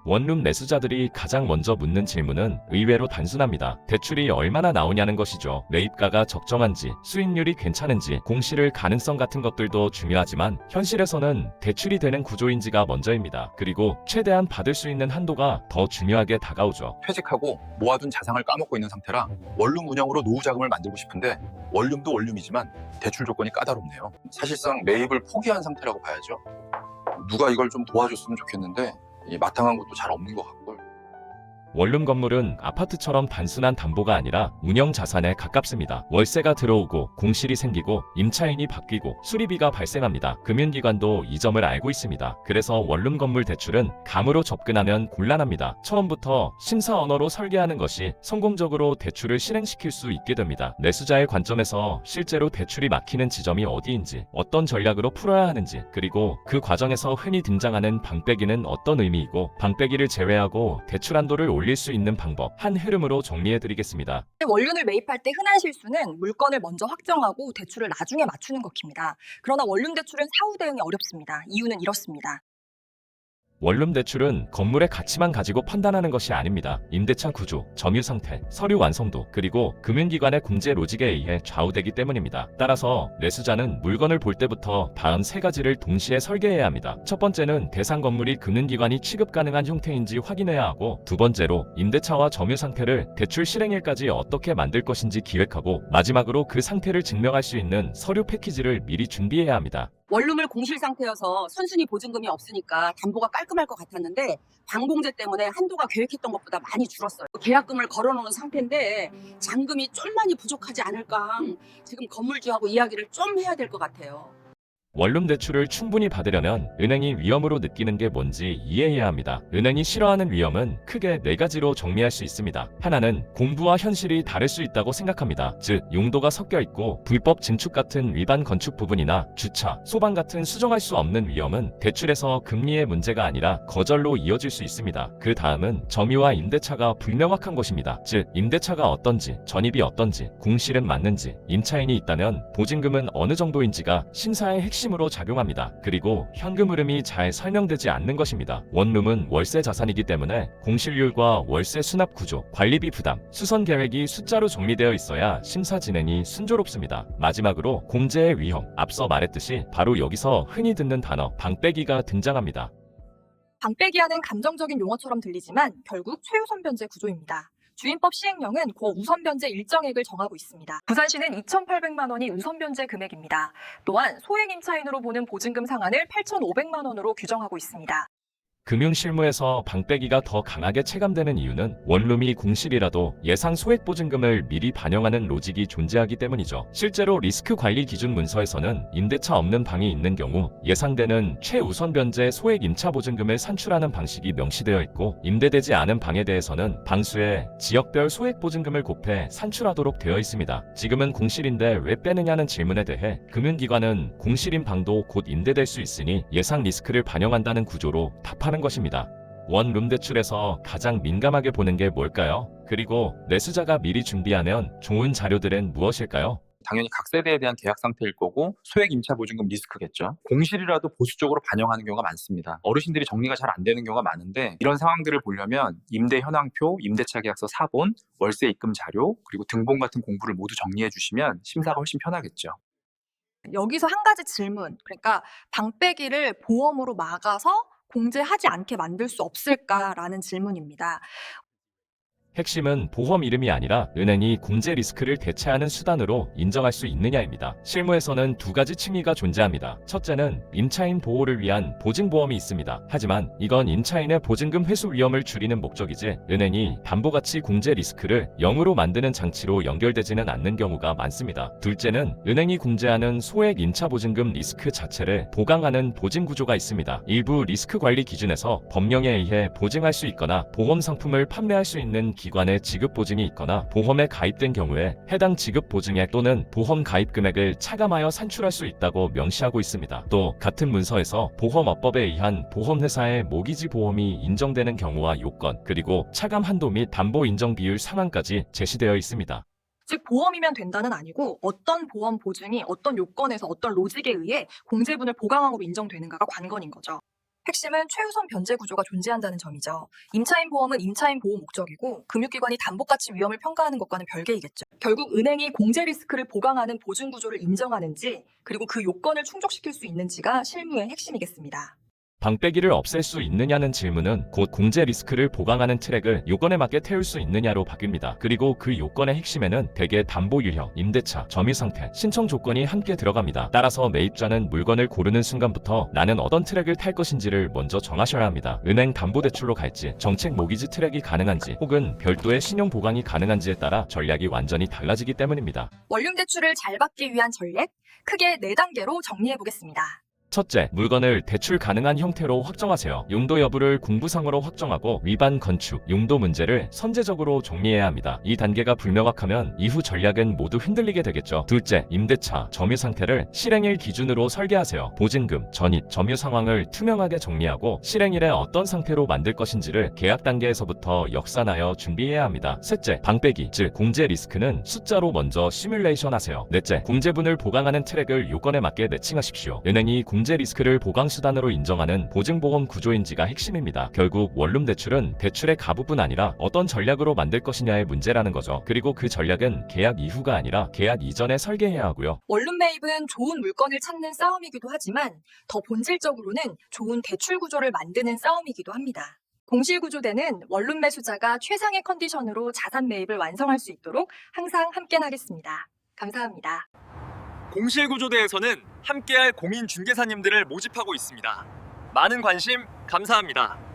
원룸 매수자들이 가장 먼저 묻는 질문은 의외로 단순합니다. 대출이 얼마나 나오냐는 것이죠. 매입가가 적정한지, 수익률이 괜찮은지, 공실을 가능성 같은 것들도 중요하지만 현실에서는 대출이 되는 구조인지가 먼저입니다. 그리고 최대한 받을 수 있는 한도가 더 중요하게 다가오죠. 퇴직하고 모아둔 자산을 까먹고 있는 상태라 원룸 운영으로 노후 자금을 만들고 싶은데 원룸도 원룸이지만 대출 조건이 까다롭네요. 사실상 매입을 포기한 상태라고 봐야죠. 누가 이걸 좀 도와줬으면 좋겠는데 이 마땅한 것도 잘 없는 것 같고. 원룸 건물은 아파트처럼 단순한 담보가 아니라 운영 자산에 가깝습니다. 월세가 들어오고 공실이 생기고 임차인이 바뀌고 수리비가 발생합니다. 금융기관도 이 점을 알고 있습니다. 그래서 원룸 건물 대출은 감으로 접근하면 곤란합니다. 처음부터 심사 언어로 설계하는 것이 성공적으로 대출을 실행시킬 수 있게 됩니다. 매수자의 관점에서 실제로 대출이 막히는 지점이 어디인지, 어떤 전략으로 풀어야 하는지, 그리고 그 과정에서 흔히 등장하는 방빼기는 어떤 의미이고 방빼기를 제외하고 대출 한도를 올릴 수 있는 방법, 한 흐름으로 정리해드리겠습니다. 원룸을 매입할 때 흔한 실수는 물건을 먼저 확정하고 대출을 나중에 맞추는 것입니다. 그러나 원룸 대출은 사후 대응이 어렵습니다. 이유는 이렇습니다. 원룸 대출은 건물의 가치만 가지고 판단하는 것이 아닙니다. 임대차 구조, 점유 상태, 서류 완성도, 그리고 금융기관의 공제 로직에 의해 좌우되기 때문입니다. 따라서 매수자는 물건을 볼 때부터 다음 세 가지를 동시에 설계해야 합니다. 첫 번째는 대상 건물이 금융기관이 취급 가능한 형태인지 확인해야 하고, 두 번째로 임대차와 점유 상태를 대출 실행일까지 어떻게 만들 것인지 기획하고, 마지막으로 그 상태를 증명할 수 있는 서류 패키지를 미리 준비해야 합니다. 원룸을 공실 상태여서 선순위 보증금이 없으니까 담보가 깔끔할 것 같았는데 방공제 때문에 한도가 계획했던 것보다 많이 줄었어요. 계약금을 걸어놓은 상태인데 잔금이 좀 많이 부족하지 않을까. 지금 건물주하고 이야기를 좀 해야 될 것 같아요. 원룸 대출을 충분히 받으려면 은행이 위험으로 느끼는 게 뭔지 이해해야 합니다. 은행이 싫어하는 위험은 크게 네 가지로 정리할 수 있습니다. 하나는 공부와 현실이 다를 수 있다고 생각합니다. 즉, 용도가 섞여 있고 불법 증축 같은 위반 건축 부분이나 주차, 소방 같은 수정할 수 없는 위험은 대출에서 금리의 문제가 아니라 거절로 이어질 수 있습니다. 그 다음은 점유와 임대차가 불명확한 것입니다. 즉, 임대차가 어떤지, 전입이 어떤지, 공실은 맞는지, 임차인이 있다면 보증금은 어느 정도인지가 심사의 핵심으로 작용합니다. 그리고 현금 흐름이 잘 설명되지 않는 것입니다. 원룸은 월세 자산이기 때문에 공실률과 월세 수납 구조, 관리비 부담, 수선 계획이 숫자로 정리되어 있어야 심사 진행이 순조롭습니다. 마지막으로 공제의 위험, 앞서 말했듯이 바로 여기서 흔히 듣는 단어 방빼기가 등장합니다. 방빼기하는 감정적인 용어처럼 들리지만 결국 최우선 변제 구조입니다. 주임법 시행령은 고 우선 변제 일정액을 정하고 있습니다. 부산시는 2,800만 원이 우선 변제 금액입니다. 또한 소액 임차인으로 보는 보증금 상한을 8,500만 원으로 규정하고 있습니다. 금융실무에서 방빼기가 더 강하게 체감되는 이유는 원룸이 공실이라도 예상 소액 보증금을 미리 반영하는 로직이 존재하기 때문이죠. 실제로 리스크 관리 기준 문서에서는 임대차 없는 방이 있는 경우 예상되는 최우선 변제 소액 임차 보증금을 산출하는 방식이 명시되어 있고, 임대되지 않은 방에 대해서는 방수에 지역별 소액 보증금을 곱해 산출하도록 되어 있습니다. 지금은 공실인데 왜 빼느냐는 질문에 대해 금융기관은 공실인 방도 곧 임대될 수 있으니 예상 리스크를 반영한다는 구조로 답하는 것입니다. 원룸 대출에서 가장 민감하게 보는 게 뭘까요? 그리고 매수자가 미리 준비하면 좋은 자료들은 무엇일까요? 당연히 각 세대에 대한 계약 상태일 거고 소액 임차 보증금 리스크겠죠. 공실이라도 보수적으로 반영하는 경우가 많습니다. 어르신들이 정리가 잘 안 되는 경우가 많은데 이런 상황들을 보려면 임대 현황표, 임대차 계약서 사본, 월세 입금 자료, 그리고 등본 같은 공부를 모두 정리해 주시면 심사가 훨씬 편하겠죠. 여기서 한 가지 질문, 그러니까 방빼기를 보험으로 막아서 공제하지 않게 만들 수 없을까라는 질문입니다. 핵심은 보험 이름이 아니라 은행이 공제 리스크를 대체하는 수단으로 인정할 수 있느냐입니다. 실무에서는 두 가지 층위가 존재합니다. 첫째는 임차인 보호를 위한 보증보험이 있습니다. 하지만 이건 임차인의 보증금 회수 위험을 줄이는 목적이지 은행이 담보가치 공제 리스크를 0으로 만드는 장치로 연결되지는 않는 경우가 많습니다. 둘째는 은행이 공제하는 소액 임차 보증금 리스크 자체를 보강하는 보증 구조가 있습니다. 일부 리스크 관리 기준에서 법령에 의해 보증할 수 있거나 보험 상품을 판매할 수 있는 기관의 지급 보증이 있거나 보험에 가입된 경우에 해당 지급 보증액 또는 보험 가입 금액을 차감하여 산출할 수 있다고 명시하고 있습니다. 또 같은 문서에서 보험업법에 의한 보험회사의 모기지 보험이 인정되는 경우와 요건, 그리고 차감 한도 및 담보 인정 비율 상한까지 제시되어 있습니다. 즉 보험이면 된다는 아니고 어떤 보험 보증이 어떤 요건에서 어떤 로직에 의해 공제분을 보강항으로 인정되는가가 관건인 거죠. 핵심은 최우선 변제 구조가 존재한다는 점이죠. 임차인 보험은 임차인 보호 목적이고 금융기관이 담보가치 위험을 평가하는 것과는 별개이겠죠. 결국 은행이 공제 리스크를 보강하는 보증 구조를 인정하는지 그리고 그 요건을 충족시킬 수 있는지가 실무의 핵심이겠습니다. 방빼기를 없앨 수 있느냐는 질문은 곧 공제 리스크를 보강하는 트랙을 요건에 맞게 태울 수 있느냐로 바뀝니다. 그리고 그 요건의 핵심에는 대개 담보 유형, 임대차, 점유 상태, 신청 조건이 함께 들어갑니다. 따라서 매입자는 물건을 고르는 순간부터 나는 어떤 트랙을 탈 것인지를 먼저 정하셔야 합니다. 은행 담보대출로 갈지, 정책 모기지 트랙이 가능한지, 혹은 별도의 신용 보강이 가능한지에 따라 전략이 완전히 달라지기 때문입니다. 원룸 대출을 잘 받기 위한 전략, 크게 4단계로 정리해 보겠습니다. 첫째, 물건을 대출 가능한 형태로 확정하세요. 용도 여부를 공부상으로 확정하고 위반 건축, 용도 문제를 선제적으로 정리해야 합니다. 이 단계가 불명확하면 이후 전략은 모두 흔들리게 되겠죠. 둘째, 임대차, 점유 상태를 실행일 기준으로 설계하세요. 보증금, 전입, 점유 상황을 투명하게 정리하고 실행일에 어떤 상태로 만들 것인지를 계약 단계에서부터 역산하여 준비해야 합니다. 셋째, 방빼기, 즉 공제 리스크는 숫자로 먼저 시뮬레이션 하세요. 넷째, 공제분을 보강하는 트랙을 요건에 맞게 매칭하십시오. 은행이 공제 리스크를 보강 수단으로 인정하는 보증보험 구조인지가 핵심입니다. 결국 원룸 대출은 대출의 가부뿐 아니라 어떤 전략으로 만들 것이냐의 문제라는 거죠. 그리고 그 전략은 계약 이후가 아니라 계약 이전에 설계해야 하고요. 원룸 매입은 좋은 물건을 찾는 싸움이기도 하지만 더 본질적으로는 좋은 대출 구조를 만드는 싸움이기도 합니다. 공실구조대는 원룸 매수자가 최상의 컨디션으로 자산 매입을 완성할 수 있도록 항상 함께하겠습니다. 감사합니다. 공실구조대에서는 함께할 공인중개사님들을 모집하고 있습니다. 많은 관심 감사합니다.